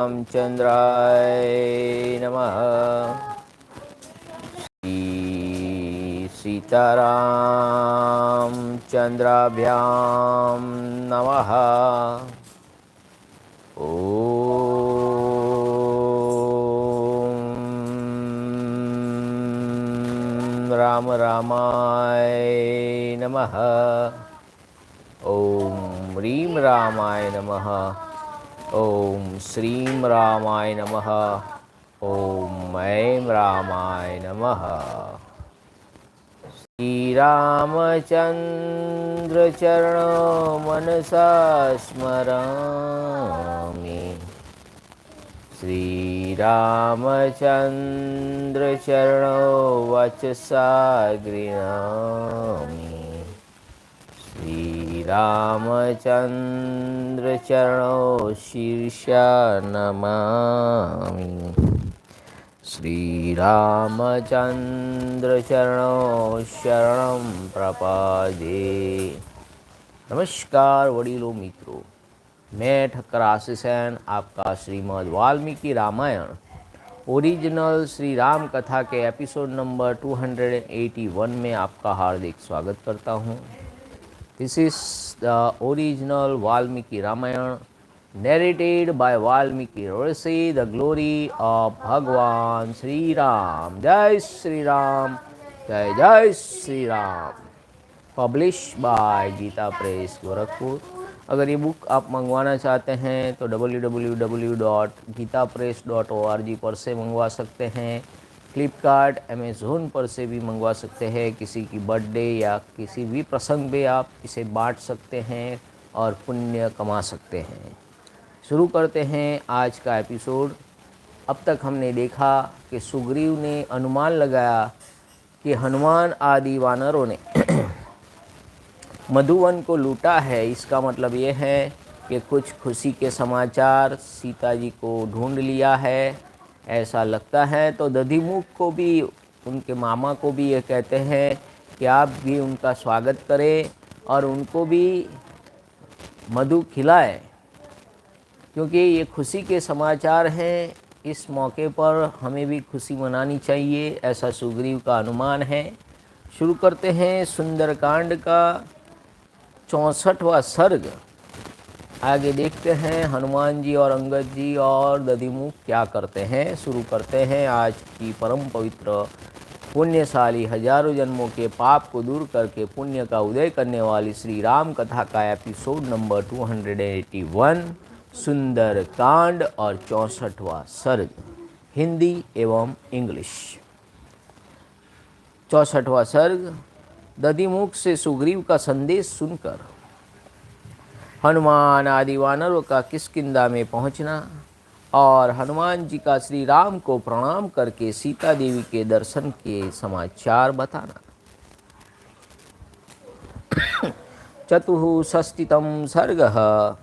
रामचंद्राय नमः। सीतारामचंद्राभ्यां नमः। ओम राम रामाय नमः। ओम ह्रीं रामाय नमः। ओम श्रीं रामाय नमः। ओम ऐं रामाय नमः। श्रीरामचंद्र चरणों मनसा स्मरामि। श्रीरामचंद्र चरणों वचसा गृह्णामि। श्रीरामचंद्र चरणों शीर्षा नमामि। श्रीरामचंद्र चरणों शरणं प्रपद्ये। नमस्कार वडीलों मित्रों, मैं ठक्कर आशीष आपका श्रीमद वाल्मीकि रामायण ओरिजिनल श्री राम कथा के एपिसोड नंबर 281 में आपका हार्दिक स्वागत करता हूँ। This is the original Valmiki Ramayana narrated by Valmiki Rishi, the glory of Bhagwan Sri Ram. Jai Sri Ram, Jai Jai Sri Ram. Published by Gita Press Gorakhpur. अगर ये बुक आप मंगवाना चाहते हैं तो www.gitapress.org पर से मंगवा सकते हैं। फ्लिपकार्ट, अमेज़ोन पर से भी मंगवा सकते हैं। किसी की बर्थडे या किसी भी प्रसंग में आप इसे बांट सकते हैं और पुण्य कमा सकते हैं। शुरू करते हैं आज का एपिसोड। अब तक हमने देखा कि सुग्रीव ने अनुमान लगाया कि हनुमान आदि वानरों ने मधुवन को लूटा है। इसका मतलब ये है कि कुछ खुशी के समाचार सीता जी को ढूंढ लिया है, ऐसा लगता है। तो दधिमुख को भी, उनके मामा को भी ये कहते हैं कि आप भी उनका स्वागत करें और उनको भी मधु खिलाएं, क्योंकि ये खुशी के समाचार हैं। इस मौके पर हमें भी खुशी मनानी चाहिए, ऐसा सुग्रीव का अनुमान है। शुरू करते हैं सुंदरकांड का 64वां सर्ग। आगे देखते हैं हनुमान जी और अंगद जी और दधिमुख क्या करते हैं। शुरू करते हैं आज की परम पवित्र पुण्यशाली हजारों जन्मों के पाप को दूर करके पुण्य का उदय करने वाली श्री राम कथा का एपिसोड नंबर 281 सुंदरकांड और 64वां सर्ग, हिंदी एवं इंग्लिश। 64वां सर्ग। दधिमुख से सुग्रीव का संदेश सुनकर हनुमान आदि वानरों का किष्किंधा में पहुंचना और हनुमान जी का श्री राम को प्रणाम करके सीता देवी के दर्शन के समाचार बताना। चतुःषष्टितम सर्गः।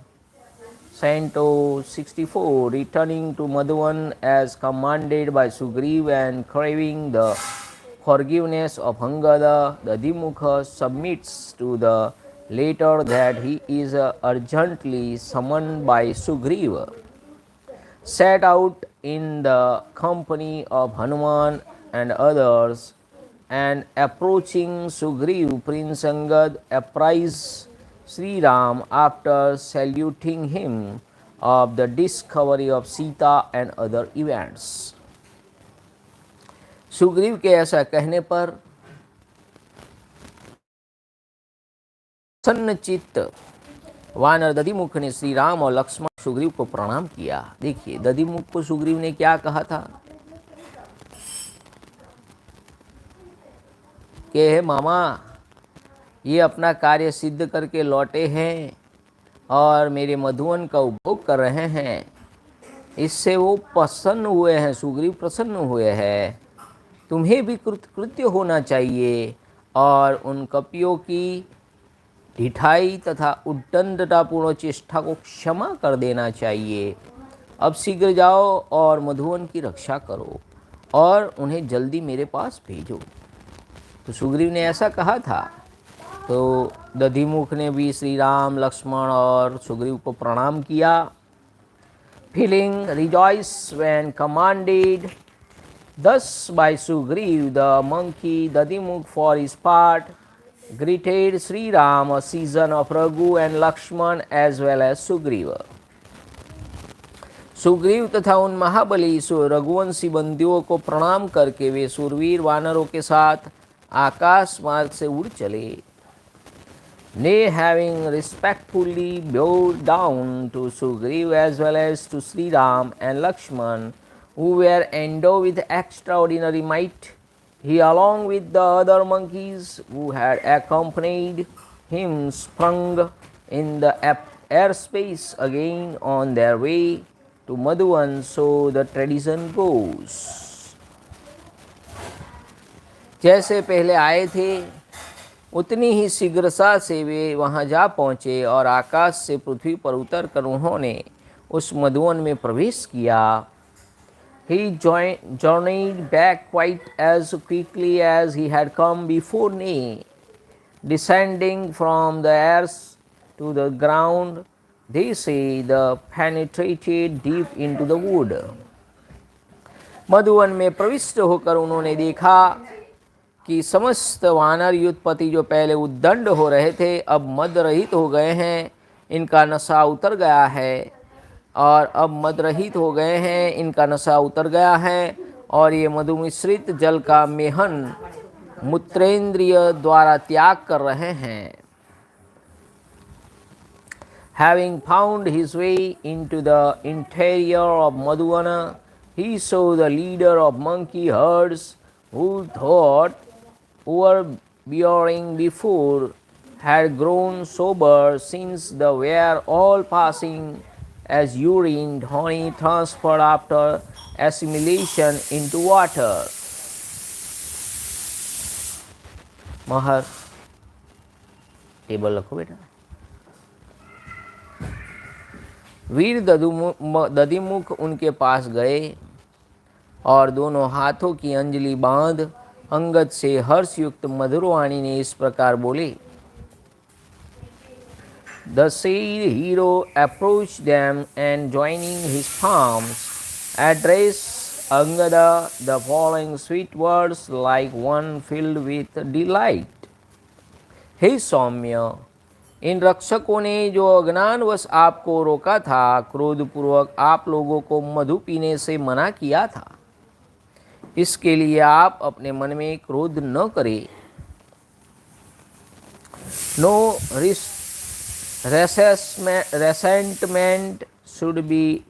Canto 64, returning to Madhuvan as commanded by Sugriv and craving the forgiveness of Angada, Dadimukha submits to the letter that he is urgently summoned by Sugriv. Set out in the company of Hanuman and others, and approaching Sugriv, Prince Angad apprised Sri Ram after saluting him of the discovery of Sita and other events. Sugriva के ऐसा कहने पर प्रसन्नचित्त वानर दधिमुख ने श्री राम और लक्ष्मण सुग्रीव को प्रणाम किया। देखिए दधिमुख को सुग्रीव ने क्या कहा था कि हे मामा, ये अपना कार्य सिद्ध करके लौटे हैं और मेरे मधुवन का उपभोग कर रहे हैं। इससे वो प्रसन्न हुए हैं, सुग्रीव प्रसन्न हुए हैं। तुम्हें भी कृतकृत्य होना चाहिए और उन कपियों की ढिठाई तथा उद्दंडतापूर्ण चेष्टा को क्षमा कर देना चाहिए। अब शीघ्र जाओ और मधुवन की रक्षा करो और उन्हें जल्दी मेरे पास भेजो। तो सुग्रीव ने ऐसा कहा था। तो दधिमुख ने भी श्री राम, लक्ष्मण और सुग्रीव को प्रणाम किया। feeling rejoiced when commanded thus by Sugriv. The monkey Dadimukh for his part greeted Sri Ram, a season of Raghu and Lakshman as well as Sugriva. Sugriva तथा उन महाबली रघुवंशी बंदियों को प्रणाम करके वे सूरवीर वानरों के साथ आकाश मार्ग से उड़ चले. They having respectfully bowed down to Sugriv as well as to Sri Ram and Lakshman, who were endowed with extraordinary might, he along with the other monkeys who had accompanied him sprung in the airspace again on their way to Madhuvan, so the tradition goes. जैसे पहले आए थे उतनी ही शीघ्रता से वे वहाँ जा पहुँचे और आकाश से पृथ्वी पर उतरकर उन्होंने उस मधुवन में प्रवेश किया. He journeyed back quite as quickly as he had come before, nay, descending from the airs to the ground, they say, the penetrated deep into the wood. मधुवन में प्रविष्ट होकर उन्होंने देखा कि समस्त वानर युद्धपति जो पहले उद्दंड हो रहे थे अब मद रहित हो गए हैं. इनका नशा उतर गया है और अब मद रहित हो गए हैं. इनका नशा उतर गया है और ये मधुमिश्रित जल का मेहन मूत्रेंद्रिय द्वारा त्याग कर रहे हैं. Having found his way into the interior of Madhuvana, he saw the leader of monkey herds, who thought overbearing before, had grown sober since they were all passing as urine, honey transferred after assimilation into water. Mahar table रखो बेटा. वीर दधिमुख उनके पास गए और दोनों हाथों की अंजलि बांध अंगद से हर्षयुक्त मधुरवाणी ने इस प्रकार बोले. The said hero approached them and joining his palms addressed Angada the following sweet words like one filled with delight. हे सौम्य, इन रक्षकों ने जो अज्ञानवश आपको रोका था, क्रोधपूर्वक आप लोगों को मधु पीने से मना किया था, इसके लिए आप अपने मन में क्रोध न करें. No resentment should be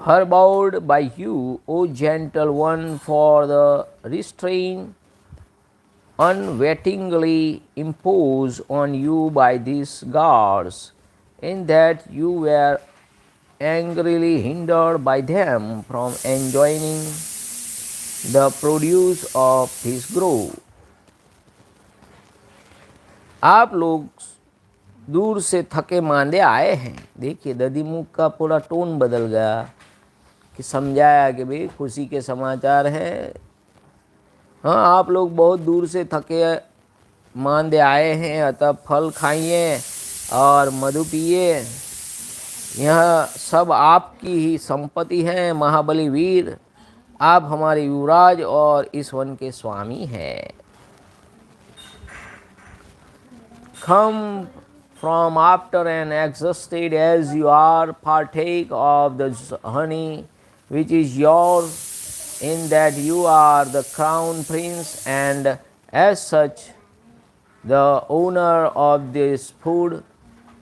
harbored by you, O gentle one, for the restraint unwittingly imposed on you by these gods, in that you were angrily hindered by them from enjoying the produce of his grove. आप लोग दूर से थके मांदे आए हैं. देखिए दधिमुख का पूरा टोन बदल गया कि समझाया कि भाई खुशी के समाचार हैं. हाँ, आप लोग बहुत दूर से थके मांदे आए हैं, अतः फल खाइए और मधु पिए. यह सब आपकी ही संपत्ति है. महाबली वीर, आप हमारे युवराज और इस वन के स्वामी हैं. Come from after and exhausted as you are, partake of the honey which is yours, in that you are the crown prince and as such the owner of this food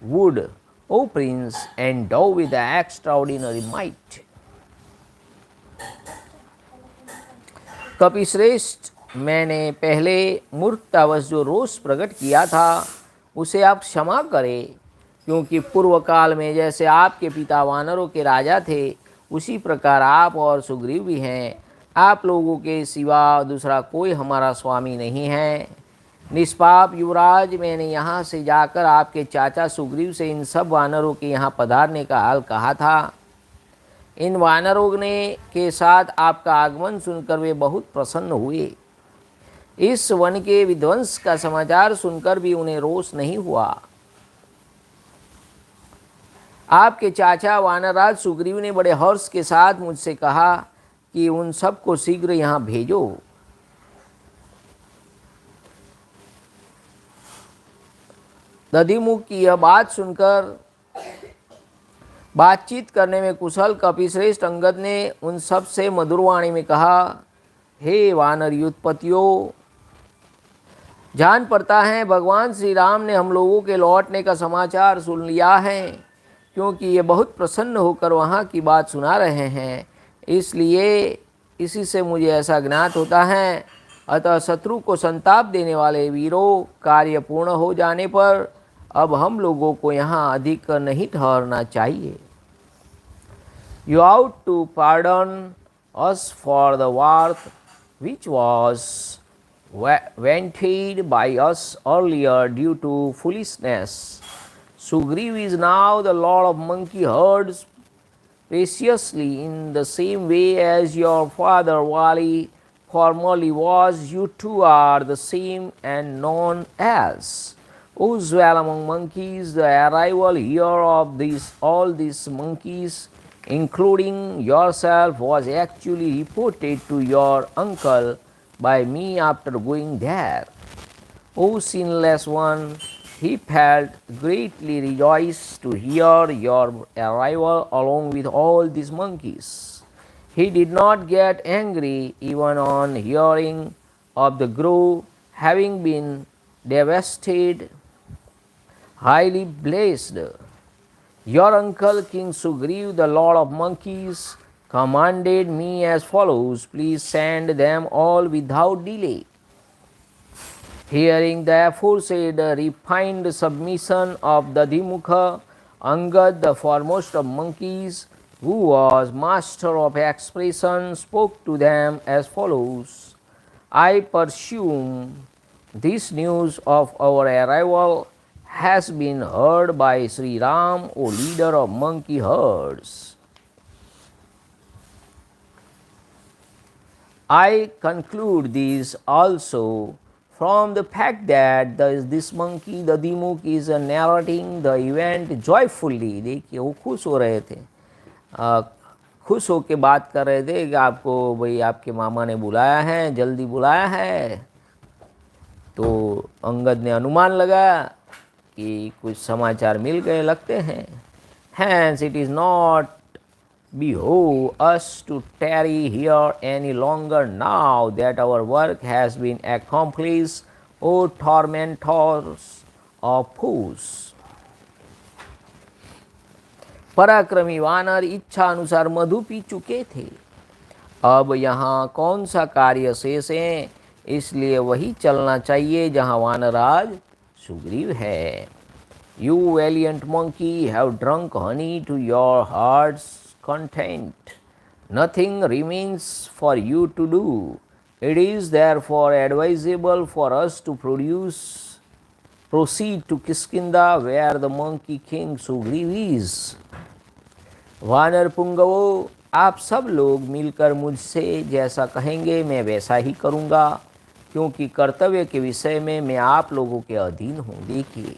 would, O prince, endow with the extraordinary might. कपिश्रेष्ठ, मैंने पहले मूर्खतावश जो रोष प्रकट किया था उसे आप क्षमा करें, क्योंकि पूर्व काल में जैसे आपके पिता वानरों के राजा थे उसी प्रकार आप और सुग्रीव भी हैं. आप लोगों के सिवा दूसरा कोई हमारा स्वामी नहीं है. निष्पाप युवराज, मैंने यहाँ से जाकर आपके चाचा सुग्रीव से इन सब वानरों के यहाँ पधारने का हाल कहा था. इन वानरों ने के साथ आपका आगमन सुनकर वे बहुत प्रसन्न हुए. इस वन के विध्वंस का समाचार सुनकर भी उन्हें रोष नहीं हुआ. आपके चाचा वानरराज सुग्रीव ने बड़े हर्ष के साथ मुझसे कहा कि उन सबको शीघ्र यहाँ भेजो। दधिमुख की यह बात सुनकर बातचीत करने में कुशल कपिश्रेष्ठ अंगद ने उन सब से मधुरवाणी में कहा, हे वानर युद्धपतियों, जान पड़ता है भगवान श्री राम ने हम लोगों के लौटने का समाचार सुन लिया है, क्योंकि ये बहुत प्रसन्न होकर वहाँ की बात सुना रहे हैं। इसलिए इसी से मुझे ऐसा ज्ञात होता है। अतः शत्रु को संताप देने वाले वीरों, कार्य पूर्ण हो जाने पर अब हम लोगों को यहाँ अधिक नहीं ठहरना चाहिए। You ought to pardon us for the work which was vented by us earlier due to foolishness. Sugriv is now the lord of monkey herds, preciously in the same way as your father Vali formerly was. You two are the same and known as. O dwell among monkeys, the arrival here of all these monkeys, including yourself, was actually reported to your uncle by me after going there. O sinless one, he felt greatly rejoiced to hear your arrival along with all these monkeys. He did not get angry even on hearing of the grove having been devastated. Highly blessed, your uncle King Sugriv, the lord of monkeys, commanded me as follows: please send them all without delay. Hearing the aforesaid refined submission of Dadhimukha, Angad, the foremost of monkeys, who was master of expression, spoke to them as follows: I presume this news of our arrival has been heard by Sri Ram, O leader of monkey herds. I conclude this also from the fact that this monkey, the Dadhimukh, is narrating the event joyfully. देखिए वो खुश हो रहे थे, खुश हो के बात कर रहे थे कि आपको भाई आपके मामा ने बुलाया है, जल्दी बुलाया है। तो अंगद ने अनुमान लगाया कि कुछ समाचार मिल गए लगते हैं। Hence it is not behove us to tarry here any longer now that our work has been accomplished, O tormentors of fools. पराक्रमी वानर इच्छा अनुसार मधु पी चुके थे। अब यहाँ कौन सा कार्य शेष है, इसलिए वही चलना चाहिए जहाँ वानराज सुग्रीव है। You valiant monkey have drunk honey to your heart's content. Nothing remains for you to do. It is therefore advisable for us to proceed to Kiskinda, where the monkey king Sugriv is. वानर पुंगवो, आप सब लोग मिलकर मुझसे जैसा कहेंगे मैं वैसा ही करूँगा, क्योंकि कर्तव्य के विषय में मैं आप लोगों के अधीन हूँ। देखिए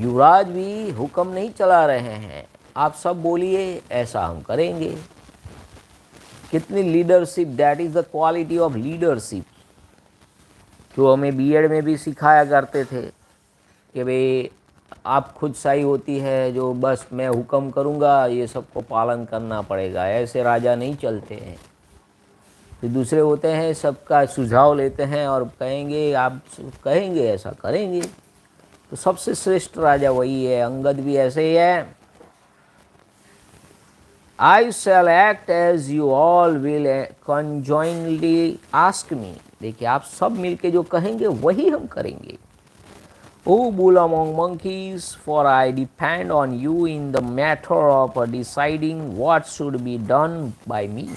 युवराज भी हुक्म नहीं चला रहे हैं, आप सब बोलिए ऐसा हम करेंगे। कितनी leadership, that is the quality of leadership, जो हमें बीएड में भी सिखाया करते थे कि भाई आप खुद सही होती है, जो बस मैं हुक्म करूँगा ये सबको पालन करना पड़ेगा, ऐसे राजा नहीं चलते हैं। फिर दूसरे होते हैं सबका सुझाव लेते हैं और कहेंगे आप कहेंगे ऐसा करेंगे। तो सबसे श्रेष्ठ राजा वही है, अंगद भी ऐसे ही है। I shall act as you all will conjointly ask me. देखिए आप सब मिलके जो कहेंगे वही हम करेंगे। O bull among monkeys, for I depend on you in the matter of deciding what should be done by me.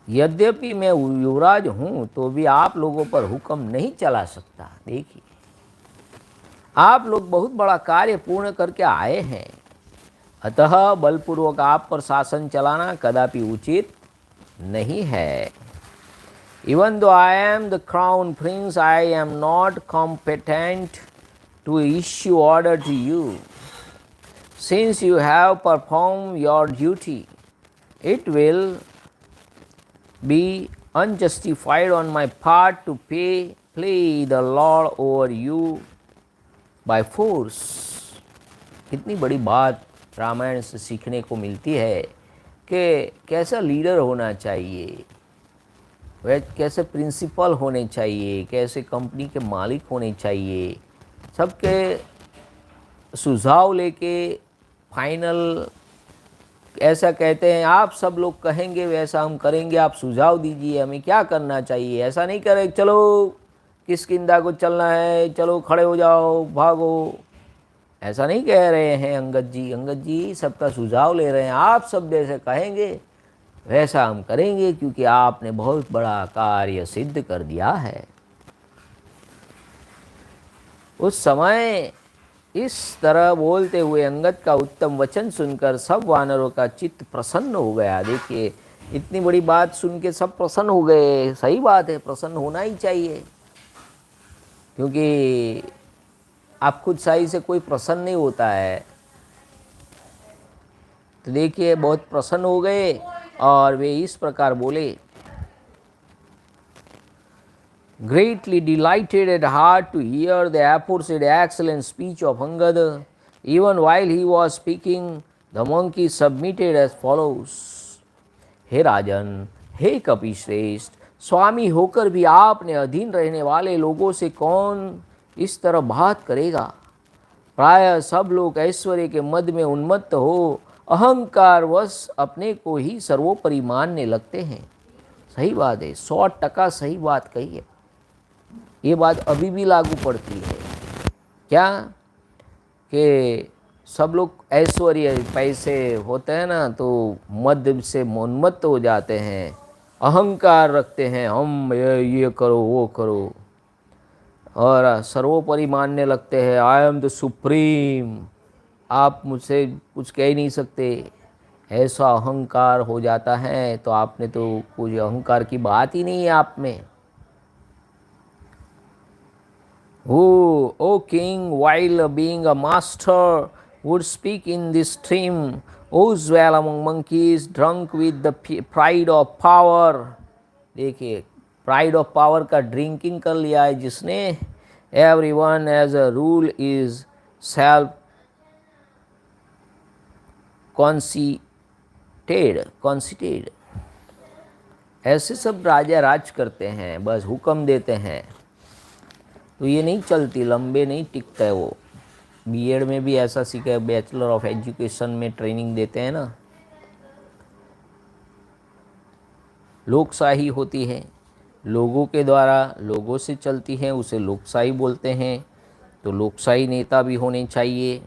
यद्यपि मैं युवराज हूँ तो भी आप लोगों पर हुक्म नहीं चला सकता। देखिए आप लोग बहुत बड़ा कार्य पूर्ण करके आए हैं, अतः बलपूर्वक आप पर शासन चलाना कदापि उचित नहीं है। Even though I am the crown prince, I am not competent to issue order to you. Since you have performed your duty, it will be unjustified on my part to play the Lord over you by force. कितनी बड़ी बात रामायण से सीखने को मिलती है कि कैसा लीडर होना चाहिए, वह कैसे प्रिंसिपल होने चाहिए, कैसे कंपनी के मालिक होने चाहिए, सबके सुझाव लेके फाइनल ऐसा कहते हैं आप सब लोग कहेंगे वैसा हम करेंगे, आप सुझाव दीजिए हमें क्या करना चाहिए। ऐसा नहीं करे चलो किष्किंधा को चलना है, चलो खड़े हो जाओ भागो, ऐसा नहीं कह रहे हैं अंगद जी। अंगद जी सबका सुझाव ले रहे हैं, आप सब जैसे कहेंगे वैसा हम करेंगे क्योंकि आपने बहुत बड़ा कार्य सिद्ध कर दिया है। उस समय इस तरह बोलते हुए अंगद का उत्तम वचन सुनकर सब वानरों का चित्त प्रसन्न हो गया। देखिए इतनी बड़ी बात सुन के सब प्रसन्न हो गए। सही बात है, प्रसन्न होना ही चाहिए, क्योंकि आप खुद सही से कोई प्रसन्न नहीं होता है। तो देखिए बहुत प्रसन्न हो गए और वे इस प्रकार बोले, greatly delighted at heart to hear the aforesaid excellent speech of Angad. Even while he was speaking, the monkey submitted as follows. हे राजन, हे कपिश्रेष्ठ, स्वामी होकर भी आपने अधीन रहने वाले लोगों से कौन इस तरह बात करेगा। प्रायः सब लोग ऐश्वर्य के मद में उन्मत्त हो अहंकार वश अपने को ही सर्वोपरि मानने लगते हैं। सही बात है, 100% सही बात कही है। ये बात अभी भी लागू पड़ती है क्या कि सब लोग ऐश्वर्य पैसे होते हैं ना तो मद से उन्मत्त हो जाते हैं, अहंकार रखते हैं, हम ये करो वो करो और सर्वोपरि मानने लगते हैं, आई एम द सुप्रीम, आप मुझसे कुछ कह ही नहीं सकते। ऐसा अहंकार हो जाता है तो आपने तो कोई अहंकार की बात ही नहीं है आप में। Who, O king, while being a master, would speak in this stream, whose dwell among monkeys, drunk with the pride of power. देखिए प्राइड ऑफ पावर का ड्रिंकिंग कर लिया है जिसने। Everyone as a rule is self conceited. ऐसे सब राजा राज करते हैं, बस हुक्म देते हैं, तो ये नहीं चलती, लंबे नहीं टिकता है वो। बीएड में भी ऐसा सीखा है, बैचलर ऑफ एजुकेशन में ट्रेनिंग देते हैं ना। लोकशाही होती है, लोगों के द्वारा लोगों से चलती है, उसे लोकशाही बोलते हैं। तो लोकशाही नेता भी होने चाहिए।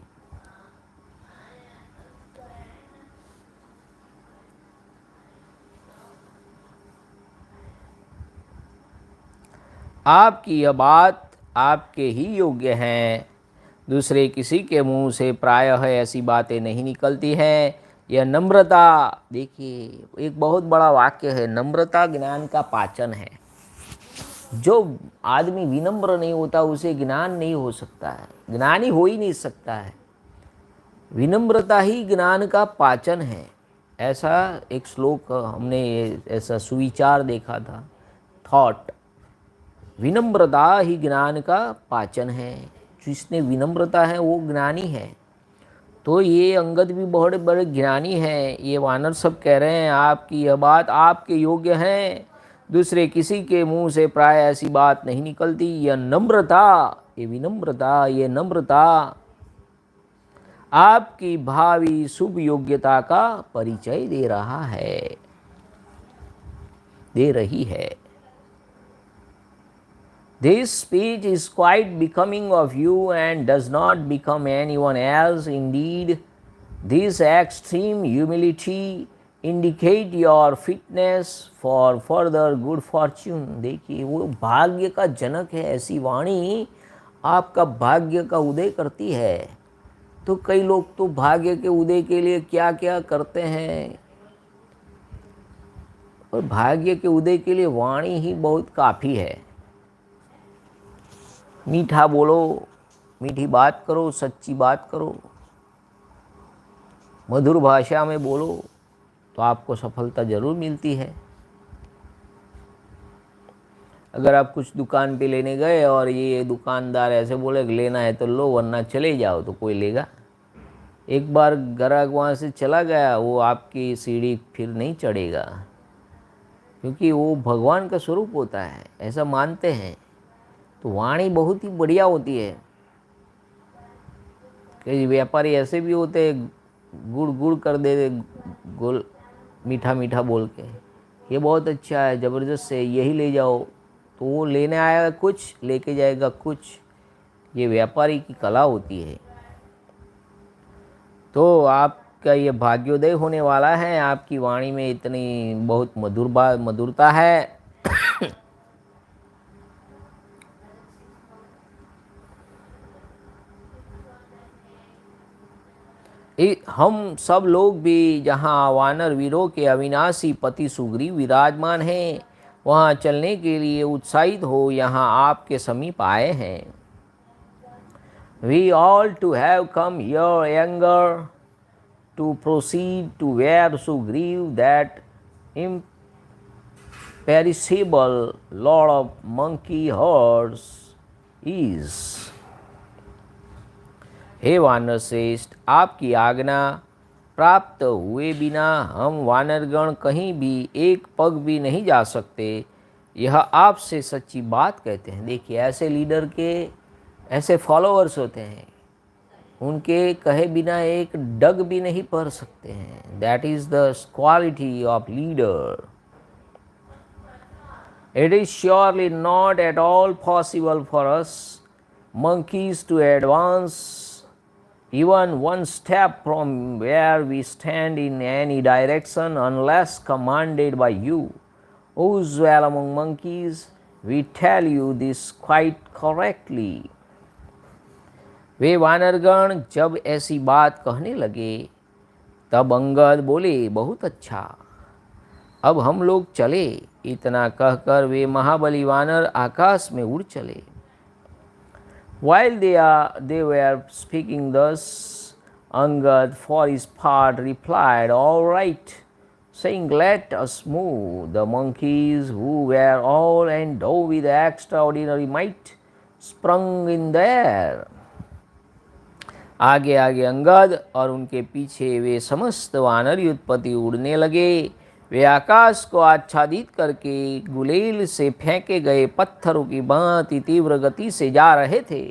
आपकी यह बात आपके ही योग्य हैं, दूसरे किसी के मुंह से प्रायः ऐसी बातें नहीं निकलती हैं। यह नम्रता, देखिए एक बहुत बड़ा वाक्य है, नम्रता ज्ञान का पाचन है। जो आदमी विनम्र नहीं होता उसे ज्ञान नहीं हो सकता है, ज्ञानी हो ही नहीं सकता है। विनम्रता ही ज्ञान का पाचन है, ऐसा एक श्लोक हमने ऐसा सुविचार देखा था, थॉट। विनम्रता ही ज्ञान का पाचन है, जिसने विनम्रता है वो ज्ञानी है। तो ये अंगद भी बहुत बड़े ज्ञानी हैं। ये वानर सब कह रहे हैं आपकी यह बात आपके योग्य है, दूसरे किसी के मुंह से प्राय ऐसी बात नहीं निकलती। यह नम्रता, ये विनम्रता, ये नम्रता आपकी भावी शुभ योग्यता का परिचय दे रहा है, दे रही है। This speech is quite becoming of you and does not become anyone else. Indeed, this extreme humility indicate your fitness for further good fortune. देखिए वो भाग्य का जनक है, ऐसी वाणी आपका भाग्य का उदय करती है। तो कई लोग तो भाग्य के उदय के लिए क्या क्या करते हैं, और भाग्य के उदय के लिए वाणी ही बहुत काफ़ी है। मीठा बोलो, मीठी बात करो, सच्ची बात करो, मधुर भाषा में बोलो तो आपको सफलता जरूर मिलती है। अगर आप कुछ दुकान पे लेने गए और ये दुकानदार ऐसे बोले कि लेना है तो लो वरना चले जाओ, तो कोई लेगा? एक बार ग्राहक वहाँ से चला गया, वो आपकी सीढ़ी फिर नहीं चढ़ेगा, क्योंकि वो भगवान का स्वरूप होता है, ऐसा मानते हैं। तो वाणी बहुत ही बढ़िया होती है। कई व्यापारी ऐसे भी होते हैं, गुड़ गुड़ कर दे, गोल मीठा मीठा बोल के, ये बहुत अच्छा है, ज़बरदस्त है, यही ले जाओ। तो वो लेने आएगा कुछ, लेके जाएगा कुछ। ये व्यापारी की कला होती है। तो आपका ये भाग्योदय होने वाला है। आपकी वाणी में इतनी बहुत मधुरता है। हम सब लोग भी जहाँ वानर वीरों के अविनाशी पति सुग्रीव विराजमान हैं, वहाँ चलने के लिए उत्साहित हो यहाँ आपके समीप आए हैं। We all to have come here younger to proceed to where Sugriv, that imperishable lord of monkey herds, is. हे वानर श्रेष्ठ, आपकी आज्ञा प्राप्त हुए बिना हम वानरगण कहीं भी एक पग भी नहीं जा सकते, यह आपसे सच्ची बात कहते हैं। देखिए, ऐसे लीडर के ऐसे फॉलोअर्स होते हैं, उनके कहे बिना एक डग भी नहीं पढ़ सकते हैं। That is the quality of leader. It is surely not at all possible for us monkeys to advance even one step from where we stand in any direction unless commanded by you, who dwell among monkeys. We tell you this quite correctly. वे वानरगण जब ऐसी बात कहने लगे तब अंगद बोले, बहुत अच्छा, अब हम लोग चले। इतना कहकर वे महाबली वानर आकाश में उड़ चले। While they were speaking thus, Angad for his part replied, all right, saying, let us move. The monkeys, who were all endowed with extraordinary might, sprung in the air. आगे आगे अंगद और उनके पीछे वे समस्त वानर युद्धपति उड़ने लगे। वे आकाश को आच्छादित करके गुलेल से फेंके गए पत्थरों की भांति तीव्र गति से जा रहे थे।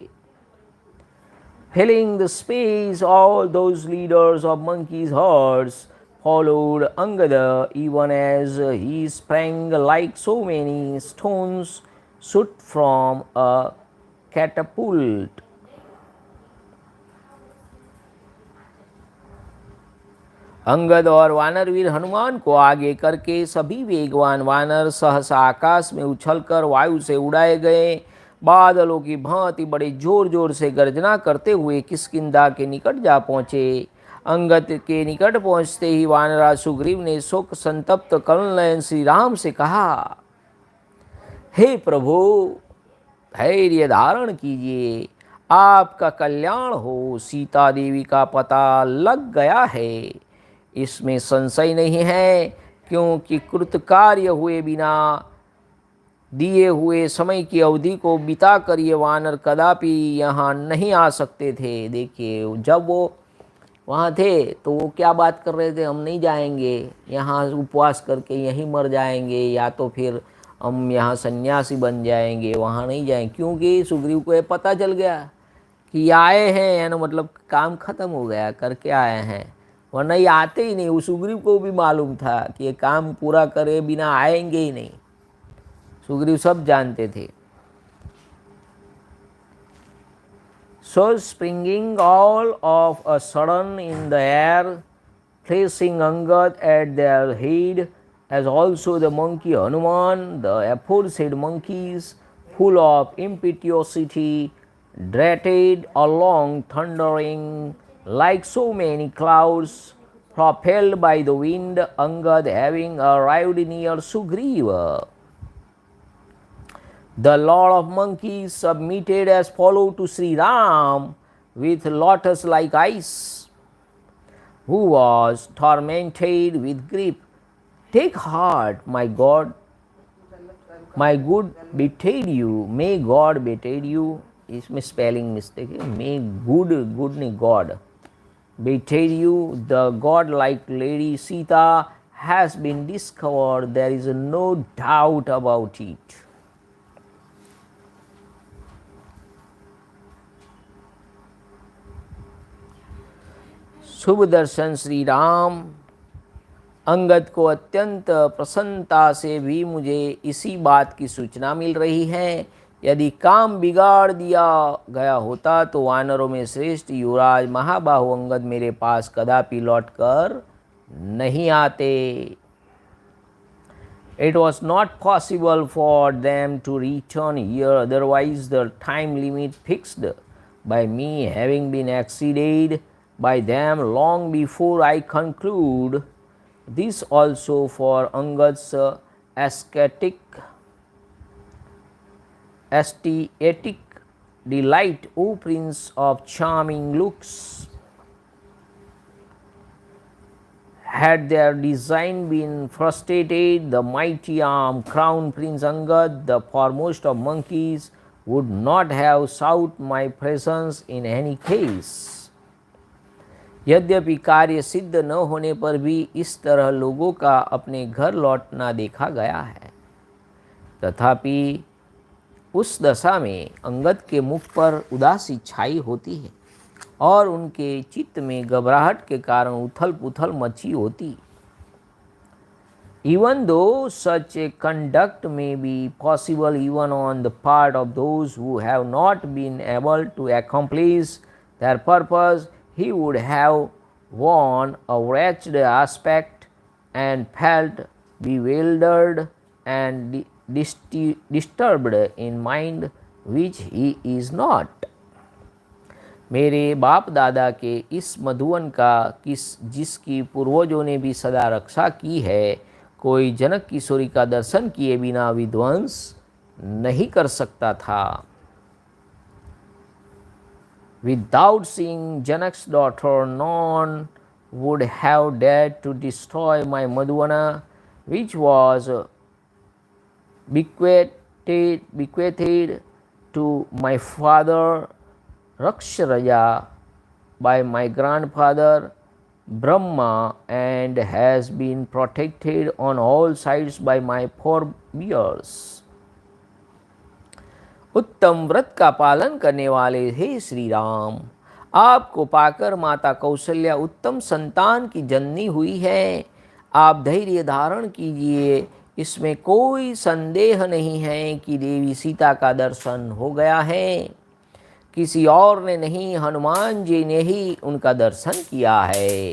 Filling the space, all those leaders of monkeys' herds followed Angada, even as he sprang like so many stones shoot from a catapult. Angad और वानरवीर हनुमान को आगे करके सभी वेगवान वानर सहसा आकाश में उछलकर वायु से उड़ाए गए। बादलों की भांति बड़े जोर जोर से गर्जना करते हुए किष्किंधा के निकट जा पहुँचे। अंगद के निकट पहुँचते ही वानराज सुग्रीव ने शोक संतप्त करुणनयन श्री राम से कहा, हे प्रभु, धैर्य धारण कीजिए, आपका कल्याण हो। सीता देवी का पता लग गया है, इसमें संशय नहीं है, क्योंकि कृतकार्य हुए बिना दिए हुए समय की अवधि को बिताकर ये वानर कदापि यहाँ नहीं आ सकते थे। देखिए, जब वो वहाँ थे तो वो क्या बात कर रहे थे, हम नहीं जाएंगे, यहाँ उपवास करके यहीं मर जाएंगे, या तो फिर हम यहाँ सन्यासी बन जाएंगे, वहाँ नहीं जाएंगे। क्योंकि सुग्रीव को ये पता चल गया कि आए हैं, यानी मतलब काम ख़त्म हो गया, करके आए हैं, वरना ये आते ही नहीं। उस सुग्रीव को भी मालूम था कि ये काम पूरा करे बिना आएंगे ही नहीं। सुग्रीव सब जानते थे। So springing all of a sudden in the air, placing Angad at their head, as also the monkey Hanuman, the aforesaid monkeys, full of impetuosity, darted along thundering like so many clouds, propelled by the wind. Angad having arrived near Sugriva, The Lord of Monkeys submitted as follow to Sri Ram with lotus-like eyes, who was tormented with grief. Take heart, my God, my good betray you. May God betray you. इसमें spelling mistake है. May good ने God betray you. The God-like lady Sita has been discovered. There is no doubt about it. शुभ दर्शन श्री राम। अंगद को अत्यंत प्रसन्नता से भी मुझे इसी बात की सूचना मिल रही है, यदि काम बिगाड़ दिया गया होता तो वानरों में श्रेष्ठ युवराज महाबाहु अंगद मेरे पास कदापि लौट कर नहीं आते। It was not possible for them to return here, otherwise the time limit fixed by me having been exceeded by them long before I conclude. This also for Angad's aesthetic delight, O Prince of charming looks. Had their design been frustrated, the mighty armed Crown Prince Angad, the foremost of monkeys, would not have sought my presence in any case. यद्यपि कार्य सिद्ध न होने पर भी इस तरह लोगों का अपने घर लौटना देखा गया है, तथापि उस दशा में अंगद के मुख पर उदासी छाई होती है और उनके चित्त में घबराहट के कारण उथल पुथल मची होती। Even though such a conduct may be possible even on the part of those who have not been able to accomplish their purpose, he would have worn a wretched aspect and felt bewildered and disturbed in mind, which he is not. मेरे बाप दादा के इस मधुवन का जिसकी पूर्वजों ने भी सदा रक्षा की है, कोई जनक किशोरी का दर्शन किए बिना विध्वंस नहीं कर सकता था। Without seeing Janak's daughter, none would have dared to destroy my Madhuvana, which was bequeathed to my father Raksharaja by my grandfather Brahma and has been protected on all sides by my forebears. उत्तम व्रत का पालन करने वाले हे श्री राम, आपको पाकर माता कौशल्या उत्तम संतान की जननी हुई है। आप धैर्य धारण कीजिए, इसमें कोई संदेह नहीं है कि देवी सीता का दर्शन हो गया है। किसी और ने नहीं, हनुमान जी ने ही उनका दर्शन किया है।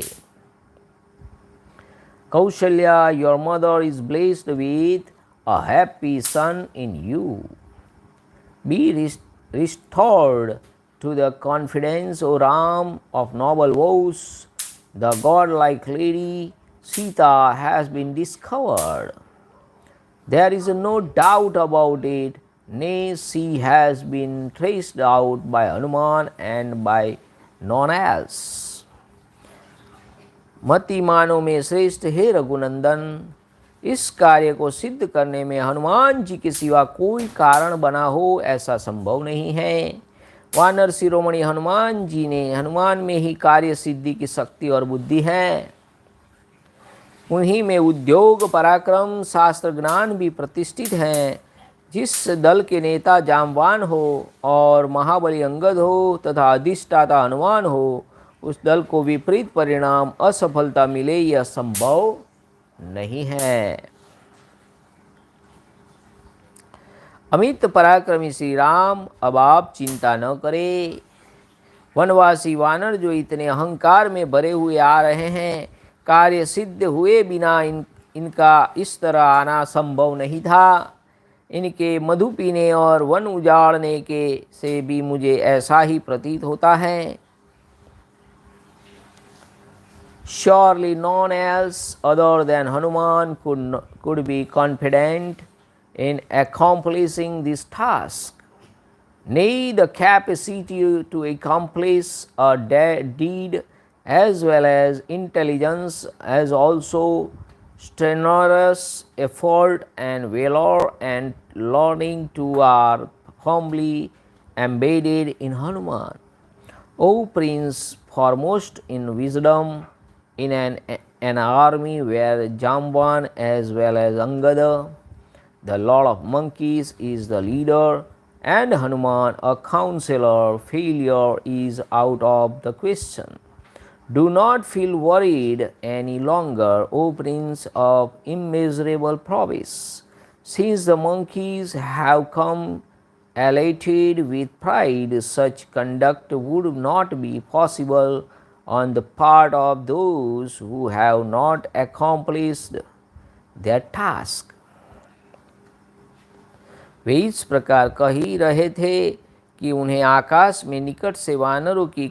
Kaushalya, your mother is blessed with a happy son in you. Be restored to the confidence, O Ram, of noble vows. The godlike lady Sita has been discovered. There is no doubt about it. Nay, she has been traced out by Hanuman and by none else. मतिमानों में श्रेष्ठ हे रघुनंदन, इस कार्य को सिद्ध करने में हनुमान जी के सिवा कोई कारण बना हो ऐसा संभव नहीं है। वानर शिरोमणि हनुमान में ही कार्य सिद्धि की शक्ति और बुद्धि है। उन्हीं में उद्योग, पराक्रम, शास्त्र ज्ञान भी प्रतिष्ठित हैं। जिस दल के नेता जामवान हो और महाबली अंगद हो तथा अधिष्ठाता हनुमान हो, उस दल को विपरीत परिणाम, असफलता मिले, यह संभव नहीं है। अमित पराक्रमी श्री राम, अब आप चिंता न करें। वनवासी वानर जो इतने अहंकार में भरे हुए आ रहे हैं, कार्य सिद्ध हुए बिना इनका इस तरह आना संभव नहीं था। इनके मधु पीने और वन उजाड़ने के से भी मुझे ऐसा ही प्रतीत होता है। Surely none else other than Hanuman could be confident in accomplishing this task. Nay, the capacity to accomplish a deed as well as intelligence, as also strenuous effort and valor and learning to are firmly embedded in Hanuman. O Prince, foremost in wisdom, in an army where Jamban as well as Angada, the Lord of Monkeys, is the leader, and Hanuman a counselor, failure is out of the question. Do not feel worried any longer, O Prince of immeasurable prowess, since the monkeys have come elated with pride. Such conduct would not be possible on the part of those who have not accomplished their task. वे इस प्रकार कह ही रहे थे कि उन्हें आकाश में निकट से वानरों की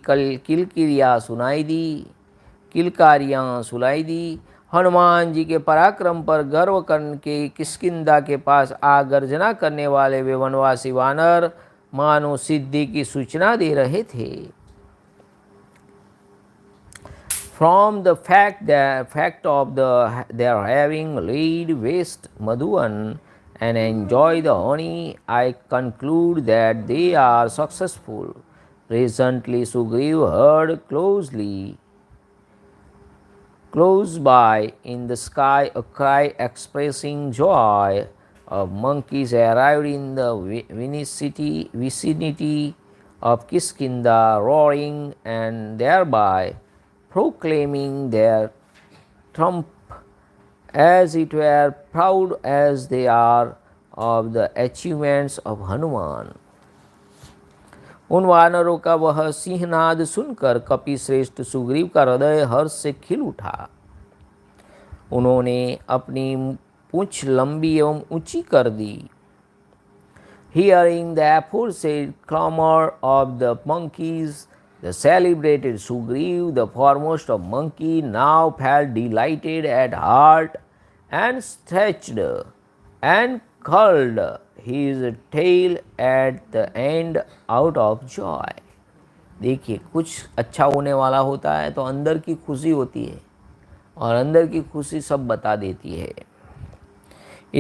किलकारियाँ सुनाई दी। हनुमान जी के पराक्रम पर गर्व करके किष्किंधा के पास आ गर्जना करने वाले वे वनवासी वानर मानो सिद्धि की सूचना दे रहे थे। From the fact of their having laid waste Madhuvan and enjoy the honey, I conclude that they are successful. Presently, Sugriv heard close by in the sky a cry expressing joy of monkeys arrived in the vicinity of Kiskindha, roaring and thereby proclaiming their triumph, as it were proud as they are of the achievements of Hanuman. उन वानरों का वह सिंहनाद सुनकर कपि श्रेष्ठ सुग्रीव का हृदय हर्ष से खिल उठा। उन्होंने अपनी पूंछ लंबी एवं ऊंची कर दी। Hearing the aforesaid clamor of the monkeys, the celebrated Sugriv, the foremost of monkeys, now felt delighted at heart and stretched and curled his tail at the end out of joy. देखिए, कुछ अच्छा होने वाला होता है तो अंदर की खुशी होती है और अंदर की खुशी सब बता देती है।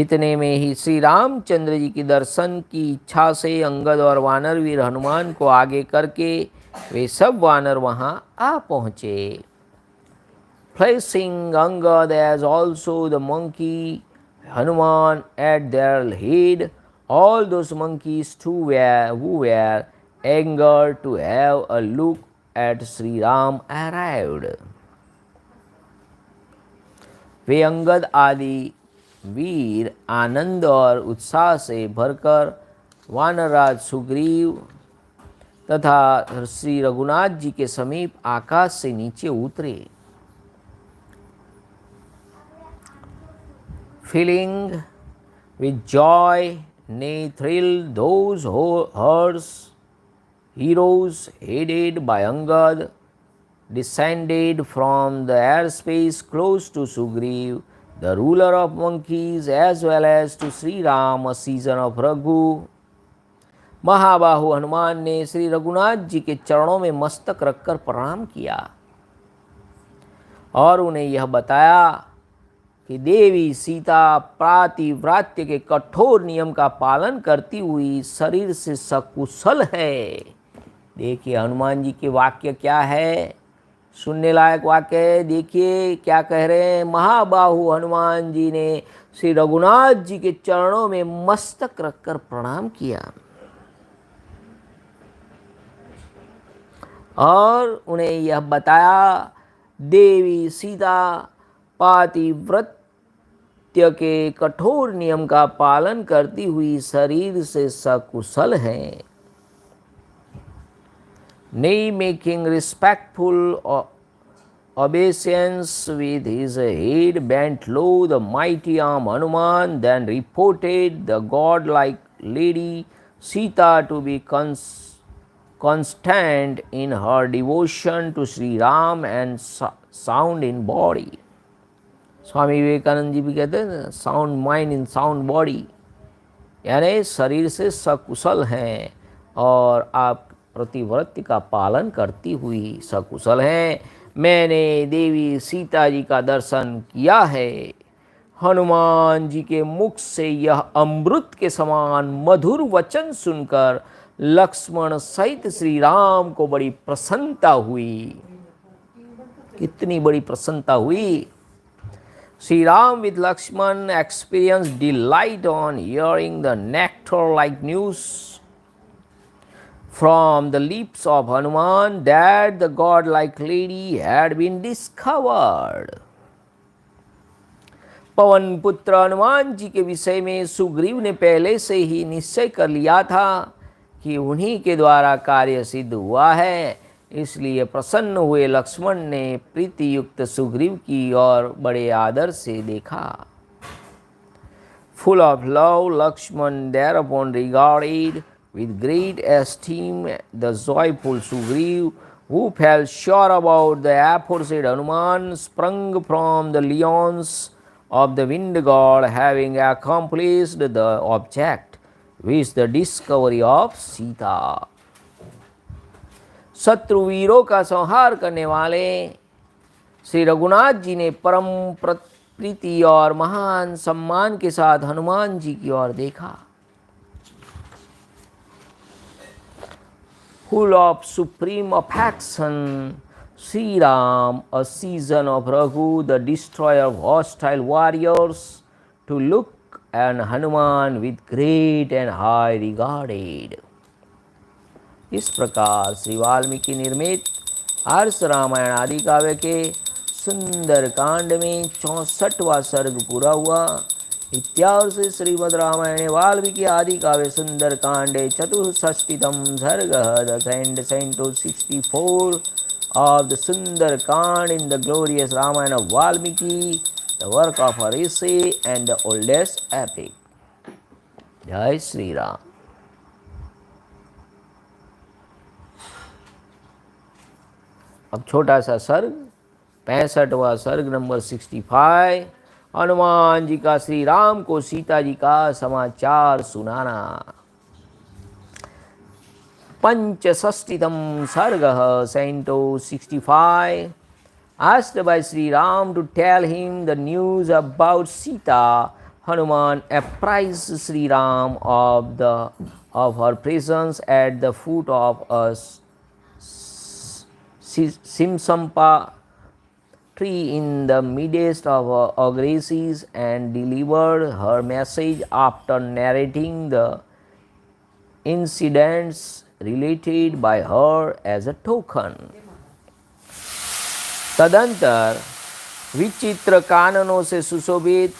इतने में ही श्री रामचंद्र जी की दर्शन की इच्छा से अंगद और वानरवीर हनुमान को आगे करके वे सब वानर वहाँ आ पहुँचे। Placing Angad as also the monkey Hanuman at their head, all those monkeys too who were angered to have a look at Sri Ram arrived. वे अंगद आदि वीर आनंद और उत्साह से भरकर वानरराज सुग्रीव तथा श्री रघुनाथ जी के समीप आकाश से नीचे उतरे। Filling with joy, nay thrill, those horse heroes headed by Angad descended from the airspace close to Sugriv, the ruler of monkeys, as well as to Sri Ram, a season of Raghu. महाबाहु हनुमान ने श्री रघुनाथ जी के चरणों में मस्तक रखकर प्रणाम किया और उन्हें यह बताया कि देवी सीता पातिव्रत्य के कठोर नियम का पालन करती हुई शरीर से सकुशल है। देखिए हनुमान जी के वाक्य क्या है, सुनने लायक वाक्य है। देखिए क्या कह रहे हैं, महाबाहु हनुमान जी ने श्री रघुनाथ जी के चरणों में मस्तक रखकर प्रणाम किया और उन्हें यह बताया देवी सीता पातिव्रत्य के कठोर नियम का पालन करती हुई शरीर से सकुशल हैं। Nay, making respectful obeisance with his head bent low, the mighty arm Hanuman then reported the godlike lady Sita to be constant in her devotion to Sri Ram and sound in body. Swami Vivekananda ji भी कहते हैं ना, sound mind in sound body. यानी शरीर से सकुशल हैं और आप प्रतिव्रत का पालन करती हुई सकुशल हैं। मैंने देवी सीता जी का दर्शन किया है। हनुमान जी के मुख से यह अमृत के समान मधुर वचन सुनकर लक्ष्मण सहित श्री राम को बड़ी प्रसन्नता हुई। कितनी बड़ी प्रसन्नता हुई। Shri Ram with Lakshman experienced delight on hearing the nectar-like news from the lips of Hanuman that the godlike lady had been discovered. पवन पुत्र हनुमान जी के विषय में सुग्रीव ने पहले से ही निश्चय कर लिया था कि उन्हीं के द्वारा कार्य सिद्ध हुआ है। इसलिए प्रसन्न हुए लक्ष्मण ने प्रीति युक्त सुग्रीव की ओर बड़े आदर से देखा। Full of love, Lakshman thereupon regarded with great esteem the joyful Sugriv, who felt sure about the aforesaid Hanuman sprung from the lions of the wind god, having accomplished the object, which the discovery of Sita. शत्रुवीरों का संहार करने वाले श्री रघुनाथ जी ने परम प्रीति और महान सम्मान के साथ हनुमान जी की ओर देखा। Full of supreme affection, Sri Ram, a season of Raghu, the destroyer of hostile warriors, to look and Hanuman with great and high regarded. इस प्रकार श्री वाल्मीकि निर्मित हर्ष रामायण आदि काव्य के सुंदर कांड में 64वां सर्ग पूरा हुआ। इत्यार्ष श्रीमद् रामायणे वाल्मीकि आदि काव्य सुंदर कांडे चतुष्षष्टितम सर्ग the CentOS 64 of the Sundarakānda in the glorious Ramayana of Valmiki, the work of a rishi and the oldest epic. Jai Sri Ram. अब छोटा सा सर्ग 65वां सर्ग नंबर 65, हनुमान जी का श्री राम को सीता जी का समाचार सुनाना। पंचषष्टितम सर्ग CentOS 65, asked by Sri Ram to tell him the news about Sita, Hanuman apprised Sri Ram of her presence at the foot of a Simsampa tree in the midst of Agresis and delivered her message after narrating the incidents related by her as a token. तदंतर विचित्र काननों से सुशोभित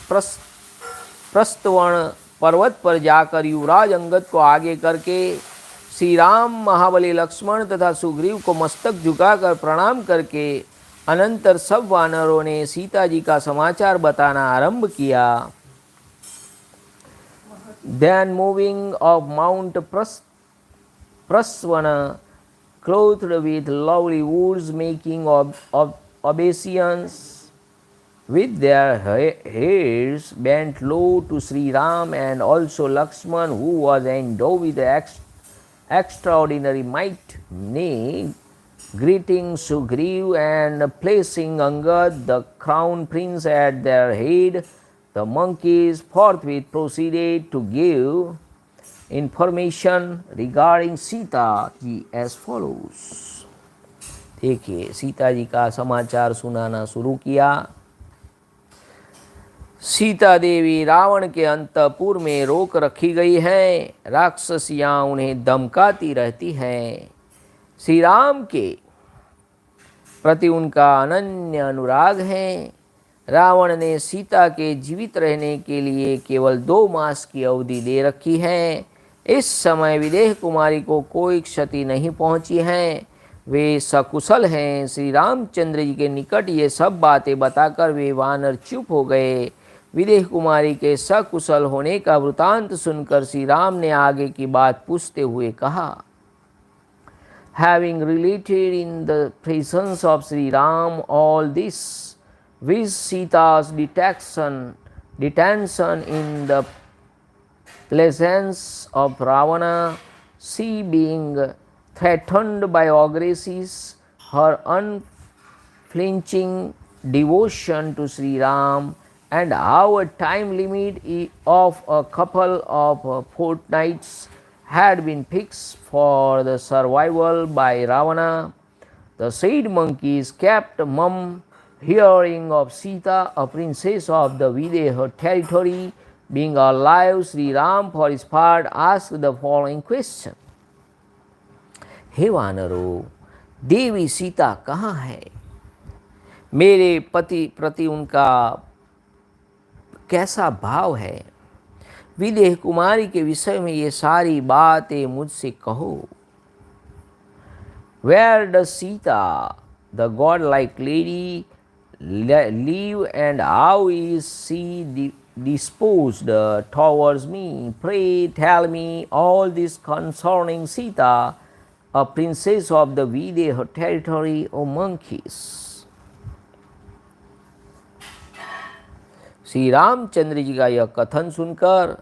प्रस्तवण पर्वत पर जाकर युवराज अंगद को आगे करके श्री राम, महाबली लक्ष्मण तथा सुग्रीव को मस्तक झुकाकर प्रणाम करके अनंतर सब वानरों ने सीता जी का समाचार बताना आरंभ किया। Then moving of Mount Praswana, clothed with lovely woods, making obeisance with their heads bent low to Sri Ram, and also Lakshman, who was endowed with extraordinary might, greeting Sugriv and placing Angad, the crown prince, at their head, the monkeys forthwith proceeded to give information regarding Sita ji as follows. देखिए, सीता जी का समाचार सुनाना शुरू किया। सीता देवी रावण के अंतपुर में रोक रखी गई हैं। राक्षसियाँ उन्हें धमकाती रहती हैं। श्री राम के प्रति उनका अनन्य अनुराग है। रावण ने सीता के जीवित रहने के लिए केवल 2 मास की अवधि दे रखी है। इस समय विदेह कुमारी को कोई क्षति नहीं पहुंची है। वे सकुशल हैं। श्री रामचंद्र जी के निकट ये सब बातें बताकर वे वानर चुप हो गए। विदेह कुमारी के सकुशल होने का वृतांत सुनकर श्री राम ने आगे की बात पूछते हुए कहा। Having related in the presence of Sri Ram all this, with Sita's detention in the pleasance of Ravana, she being threatened by aggressives, her unflinching devotion to Sri Ram, and how a time limit of a couple of fortnights had been fixed for the survival by Ravana. The said monkeys kept mum, hearing of Sita, a princess of the Videha territory, being alive. Sri Ram, for his part, asked the following question: हे वानरों, देवी सीता कहाँ है? मेरे पति प्रति उनका कैसा भाव है? विदेह कुमारी के विषय में ये सारी बातें मुझसे कहो। Where does Sita, the godlike lady, live, and how is she disposed towards me? Pray tell me all this concerning Sita, a princess of the Videha territory, O monkeys. Shri Ramchandra ji का यह कथन सुनकर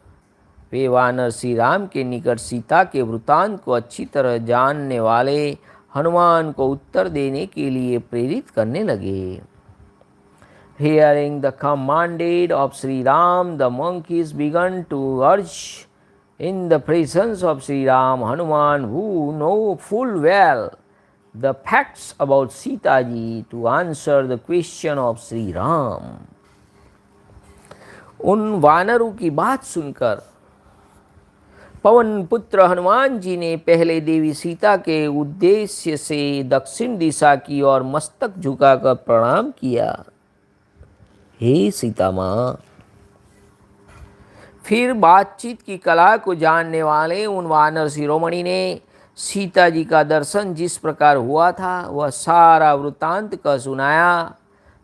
वे वानर श्री राम के निकट सीता के वृतांत को अच्छी तरह जानने वाले हनुमान को उत्तर देने के लिए प्रेरित करने लगे। Hearing the commanded of Sri Ram, the monkeys began to urge in the presence of Sri Ram, Hanuman, who know full well the facts about Sita ji, to answer the question of Sri Ram. उन वानरों की बात सुनकर पवन पुत्र हनुमान जी ने पहले देवी सीता के उद्देश्य से दक्षिण दिशा की ओर मस्तक झुकाकर प्रणाम किया। हे सीता माँ। फिर बातचीत की कला को जानने वाले उन वानर शिरोमणि ने सीता जी का दर्शन जिस प्रकार हुआ था वह सारा वृत्तांत का सुनाया।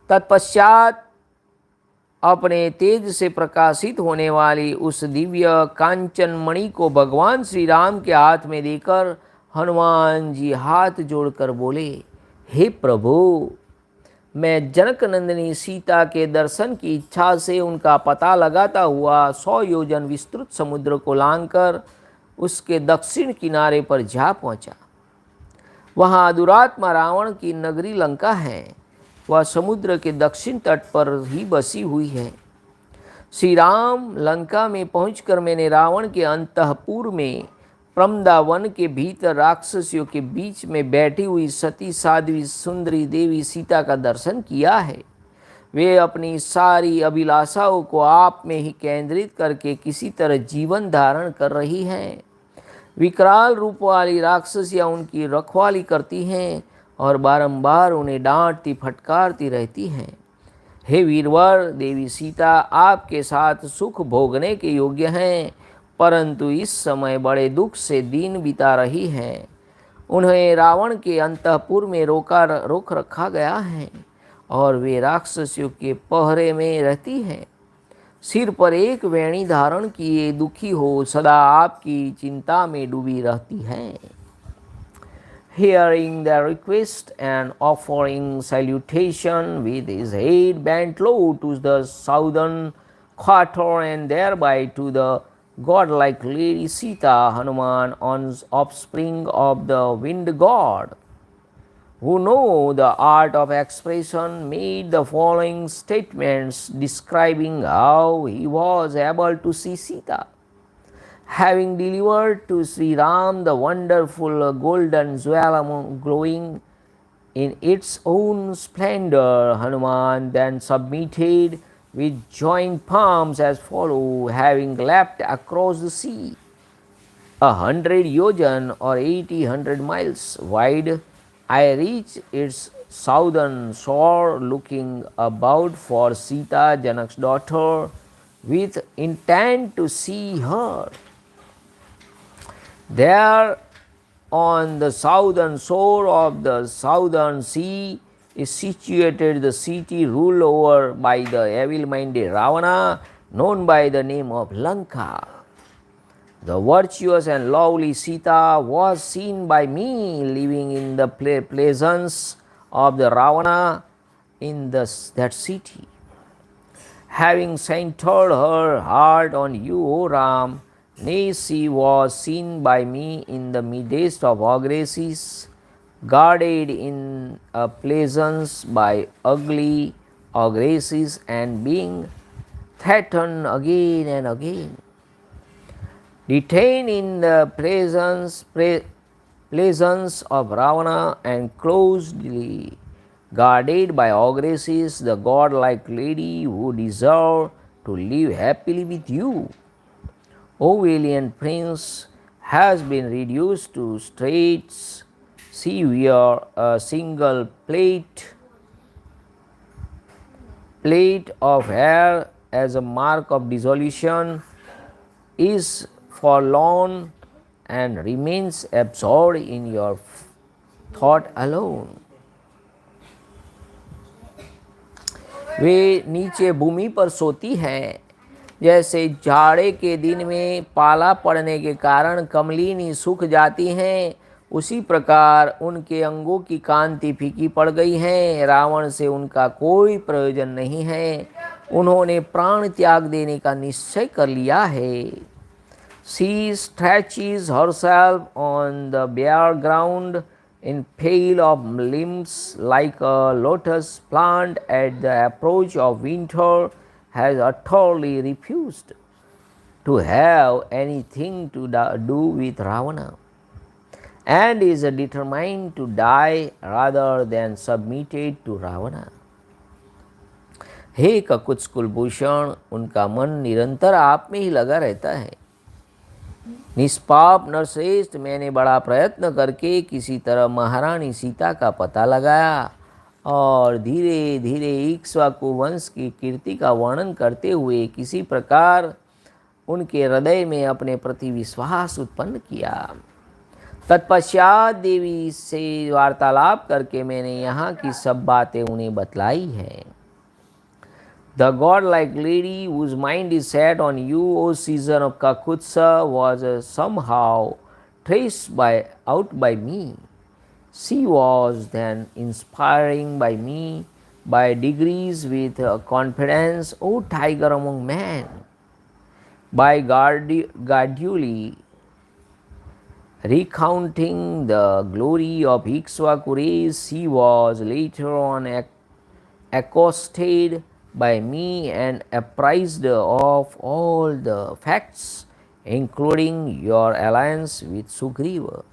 तत्पश्चात अपने तेज से प्रकाशित होने वाली उस दिव्य कांचन मणि को भगवान श्री राम के हाथ में देकर हनुमान जी हाथ जोड़कर बोले, हे प्रभु, मैं जनक नंदिनी सीता के दर्शन की इच्छा से उनका पता लगाता हुआ 100 योजन विस्तृत समुद्र को लांघकर उसके दक्षिण किनारे पर जा पहुंचा। वहाँ दुरात्मा रावण की नगरी लंका है। वह समुद्र के दक्षिण तट पर ही बसी हुई है। श्री राम लंका में पहुंचकर मैंने रावण के अंतःपुर में प्रमदावन के भीतर राक्षसियों के बीच में बैठी हुई सती साध्वी सुंदरी देवी सीता का दर्शन किया है। वे अपनी सारी अभिलाषाओं को आप में ही केंद्रित करके किसी तरह जीवन धारण कर रही हैं। विकराल रूप वाली राक्षसियाँ उनकी रखवाली करती हैं और बारंबार उन्हें डांटती फटकारती रहती हैं। हे वीरवर, देवी सीता आपके साथ सुख भोगने के योग्य हैं, परंतु इस समय बड़े दुख से दिन बिता रही हैं। उन्हें रावण के अंतःपुर में रोक रखा गया है और वे राक्षसियों के पहरे में रहती हैं। सिर पर एक वेणी धारण किए दुखी हो सदा आपकी चिंता में डूबी रहती हैं। Hearing their request and offering salutation with his head bent low to the southern quarter and thereby to the godlike lady Sita, Hanuman, offspring of the wind god, who know the art of expression, made the following statements describing how he was able to see Sita. Having delivered to Sri Ram the wonderful golden jewel glowing in its own splendor, Hanuman then submitted with joined palms as follows: having leapt across the sea 100 yojan or 80 miles wide, I reached its southern shore, looking about for Sita, Janak's daughter, with intent to see her. There, on the southern shore of the southern sea, is situated the city ruled over by the evil-minded Ravana, known by the name of Lanka. The virtuous and lovely Sita was seen by me living in the pleasance of the Ravana in that city. Having centered her heart on you, O Ram, Nay, she was seen by me in the midst of ogresses, guarded in a pleasance by ugly ogresses, and being threatened again and again, detained in the presence of Ravana, and closely guarded by ogresses, the godlike lady who deserved to live happily with you, O valiant prince, has been reduced to straits. She wear a single plate of hair as a mark of dissolution, is forlorn, and remains absorbed in your thought alone. वे नीचे भूमि पर सोती हैं, जैसे जाड़े के दिन में पाला पड़ने के कारण कमलिनी सूख जाती हैं, उसी प्रकार उनके अंगों की कांति फीकी पड़ गई है। रावण से उनका कोई प्रयोजन नहीं है, उन्होंने प्राण त्याग देने का निश्चय कर लिया है। She stretches herself on the bare ground in pale of limbs like a lotus plant at the approach of winter, has utterly refused to have anything to do with Ravana, and is determined to die rather than submitted to Ravana. हे ककुत्स कुलभूषण, उनका मन निरंतर आप में ही लगा रहता है। निष्पाप नरश्रेष्ठ, मैंने बड़ा प्रयत्न करके किसी तरह महारानी सीता का पता लगाया और धीरे धीरे इक्ष्वाकु वंश की कीर्ति का वर्णन करते हुए किसी प्रकार उनके हृदय में अपने प्रति विश्वास उत्पन्न किया। तत्पश्चात देवी से वार्तालाप करके मैंने यहाँ की सब बातें उन्हें बतलाई हैं। The godlike lady whose mind is set on you, O season of Kakutsa, was somehow traced out by me. She was then inspiring by me by degrees with confidence, O tiger among men. By gradually recounting the glory of Ikshvaku race, she was later on accosted by me and apprised of all the facts, including your alliance with Sugriva.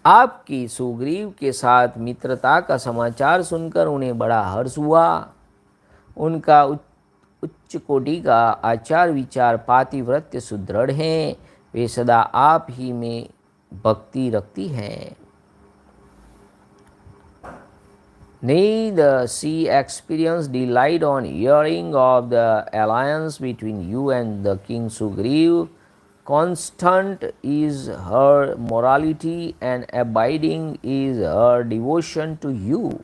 आपकी सुग्रीव के साथ मित्रता का समाचार सुनकर उन्हें बड़ा हर्ष हुआ। उनका उच्च कोटि का आचार विचार पातिव्रत्य सुदृढ़ हैं, वे सदा आप ही में भक्ति रखती हैं। Neither she experienced delight on hearing of the alliance between you and the king Sugriv. Constant is her morality and abiding is her devotion to you.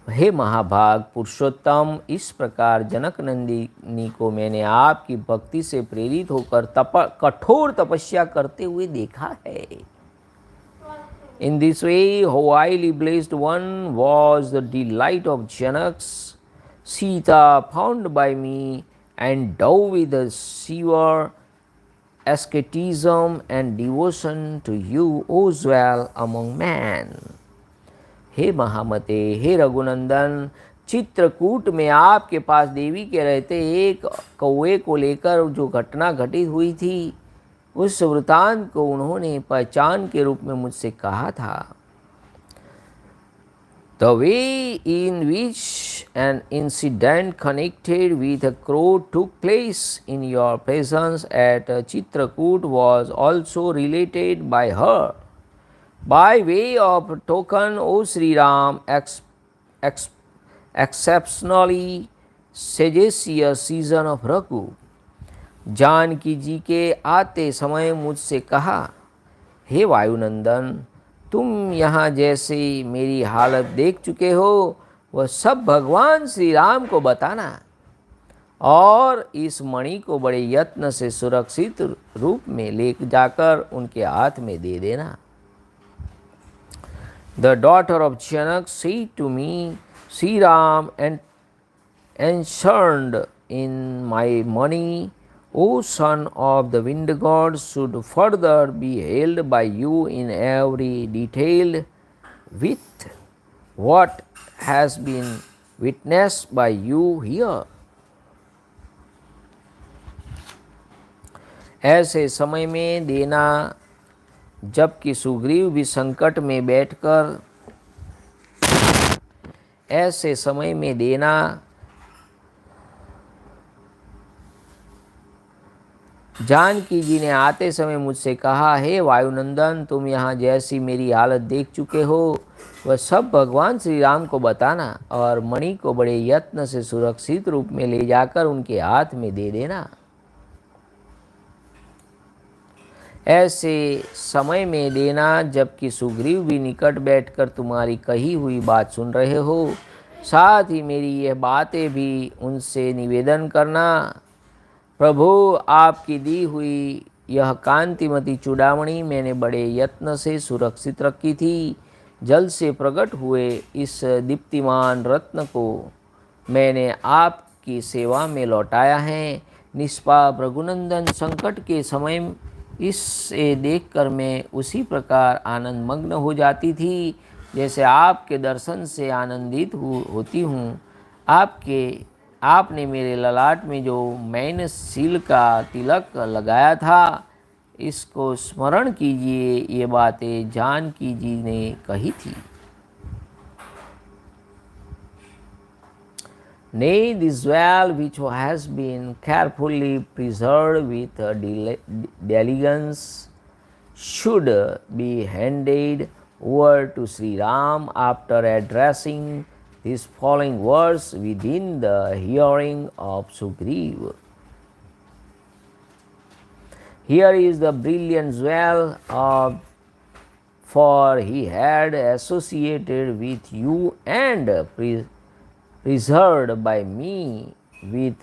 हे महाभाग पुरुषोत्तम, इस प्रकार जनक नंदिनी को मैंने आपकी भक्ति से प्रेरित होकर कठोर तपस्या करते हुए देखा है। In this way, how highly blessed one was the delight of Janak's Sita, found by me, endowed with a severe asceticism and devotion to you, O dwell among men. हे महामते, हे रघुनंदन, चित्रकूट में आपके पास देवी के रहते एक कौवे को लेकर जो घटना घटित हुई थी, उस वृतांत को उन्होंने पहचान के रूप में मुझसे कहा था। The way in which an incident connected with a crow took place in your presence at Chitrakoot was also related by her. By way of token, O Sri Ram, exceptionally sagacious season of Raghu, Janaki जी के आते समय मुझसे कहा, हे वायुनंदन, तुम यहाँ जैसे मेरी हालत देख चुके हो वह सब भगवान श्री राम को बताना और इस मणि को बड़े यत्न से सुरक्षित रूप में ले जाकर उनके हाथ में दे देना। The daughter of Janak said to me, Sri Ram enshrined in my money, O son of the wind god, should further be held by you in every detail with what has been witnessed by you here. ऐसे समय में देना जबकि सुग्रीव भी संकट में बैठकर ऐसे समय में देना जानकी जी ने आते समय मुझसे कहा, हे वायुनंदन, तुम यहाँ जैसी मेरी हालत देख चुके हो वह सब भगवान श्री राम को बताना और मणि को बड़े यत्न से सुरक्षित रूप में ले जाकर उनके हाथ में दे देना। ऐसे समय में देना जबकि सुग्रीव भी निकट बैठकर तुम्हारी कही हुई बात सुन रहे हो। साथ ही मेरी यह बातें भी उनसे निवेदन करना। प्रभु, आपकी दी हुई यह कांतिमती चूड़ामणि मैंने बड़े यत्न से सुरक्षित रखी थी। जल से प्रकट हुए इस दीप्तिमान रत्न को मैंने आपकी सेवा में लौटाया है। निष्पाप रघुनंदन, संकट के समय इसे देखकर मैं उसी प्रकार आनंद मग्न हो जाती थी जैसे आपके दर्शन से आनंदित होती हूँ। आपने मेरे ललाट में जो मैंने सील का तिलक लगाया था, इसको स्मरण कीजिए। ये बातें जानकी जी ने कही थी। Nay, this well which has been carefully preserved with diligence should be handed over to Sri Ram after addressing these following words within the hearing of Sugriva. Here is the brilliant jewel for he had associated with you and preserved by me with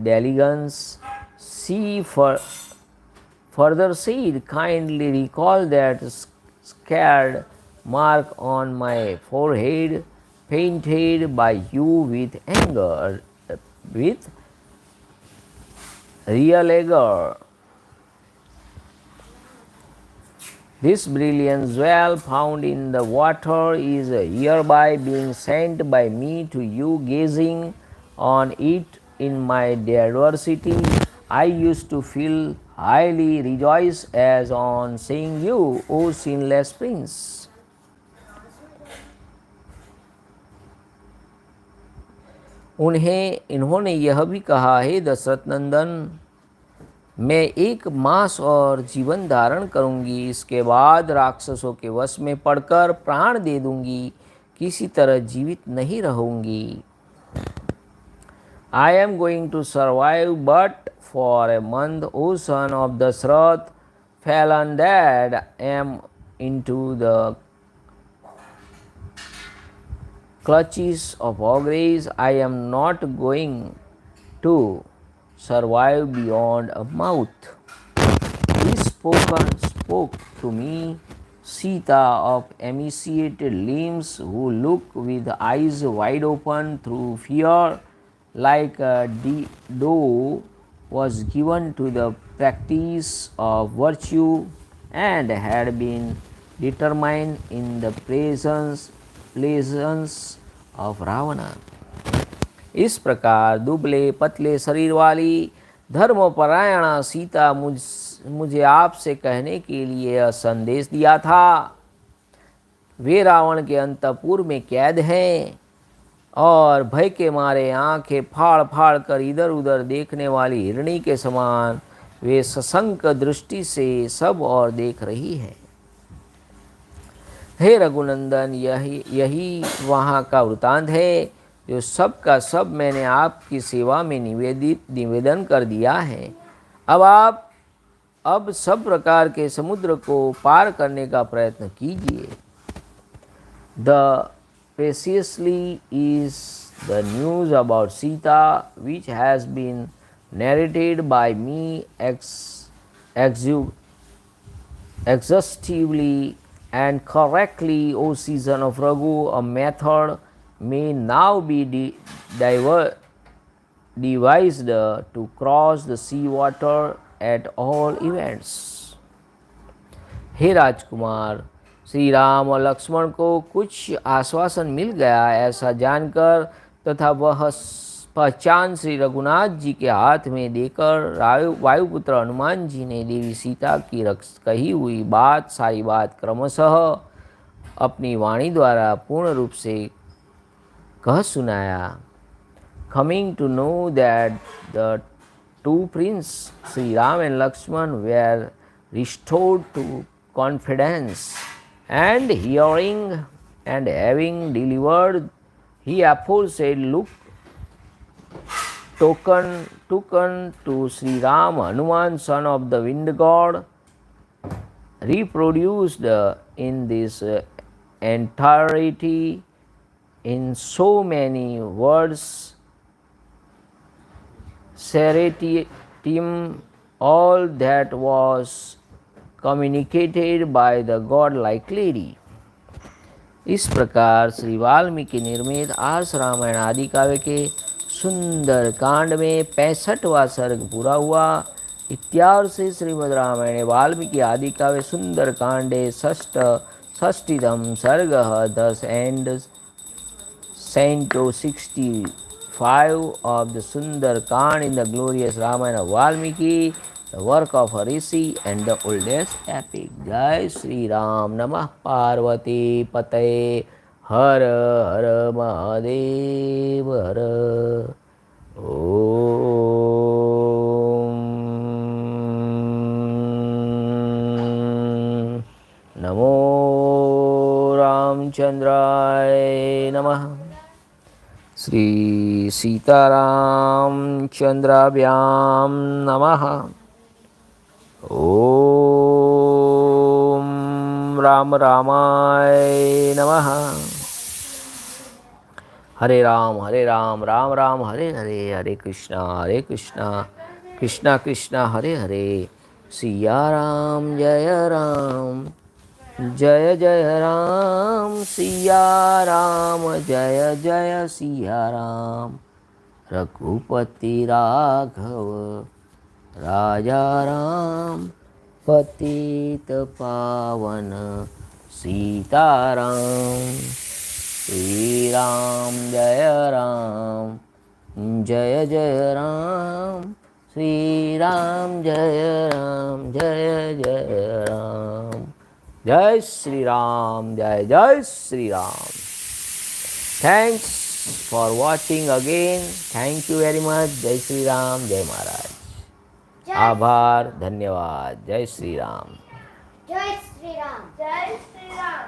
diligence. See further said, kindly recall that scarred mark on my forehead, painted by you with anger, with real anger. This brilliant jewel found in the water is hereby being sent by me to you. Gazing on it in my adversity, I used to feel highly rejoiced as on seeing you, O sinless prince. इन्होंने यह भी कहा, हे दशरथ नंदन, मैं 1 मास और जीवन धारण करूंगी, इसके बाद राक्षसों के वश में पड़कर प्राण दे दूंगी, किसी तरह जीवित नहीं रहूंगी। I am going to survive but for a month, O son of Dasrath, fallen dead am into the clutches of ogres. I am not going to survive beyond a mouth. This spoke to me, Sita of emaciated limbs, who looked with eyes wide open through fear, like a doe was given to the practice of virtue and had been determined in the presence of Ravana. इस प्रकार दुबले पतले शरीर वाली धर्मपरायणा सीता मुझे आपसे कहने के लिए संदेश दिया था। वे रावण के अंतपुर में कैद हैं और भय के मारे आंखें फाड़ फाड़ कर इधर उधर देखने वाली हिरणी के समान वे सशंक दृष्टि से सब और देख रही है। हे रघुनंदन, यही वहाँ का वृतांत है जो सब का सब मैंने आपकी सेवा में निवेदन कर दिया है। अब सब प्रकार के समुद्र को पार करने का प्रयत्न कीजिए। The preciously is the news about Sita, which has been narrated by me exhaustively and correctly, O season of Raghu, a method may now be devised to cross the sea water at all events. हे राजकुमार, श्री राम और लक्ष्मण को कुछ आश्वासन मिल गया ऐसा जानकर तथा वह पहचान श्री रघुनाथ जी के हाथ में देकर वायुपुत्र हनुमान जी ने देवी सीता की कही हुई बात सारी बात क्रमशः अपनी वाणी द्वारा पूर्ण रूप से कह सुनाया. Coming to know that the two princes, Sri Ram and Lakshman, were restored to confidence, and hearing and having delivered he aforesaid look token to Sri Ram, Hanuman, son of the wind god, reproduced in this entirety in so many words, Seretium, all that was communicated by the godlike lady. इस प्रकार श्री वाल्मीकि निर्मित आर्ष रामायण आदि काव्य के सुंदर कांड में 65वां सर्ग पूरा हुआ. इत्यार्षे श्रीमद् रामायणे वाल्मीकि आदि काव्य सुंदर कांडे षष्टितम सर्ग. Thus ends Canto 65 of the Sundarakānda in the glorious Ramayana of Valmiki, the work of a rishi and the oldest epic. Jai Sri Ram. Namah Parvati Pataye. Har Har Mahadev Har. Om Namo Ramchandraya Namah. Shri सीतारामचंद्राभ्याम नमः. ओम राम रामाय नमः. हरे राम राम राम हरे हरे, हरे कृष्णा कृष्णा कृष्णा हरे हरे. सिया राम जय राम, जय जय राम. सिया राम जय जय सिया राम. रघुपति राघव राजा राम, पतित पावन सीताराम. श्री राम जय राम, जय जय राम. श्री राम जय राम, जय जय राम. जय श्री राम, जय जय Shri Ram. Thanks for watching again. Thank you very much. जय श्री राम, जय महाराज. आभार, धन्यवाद. जय श्री राम. जय श्री राम. जय श्री राम.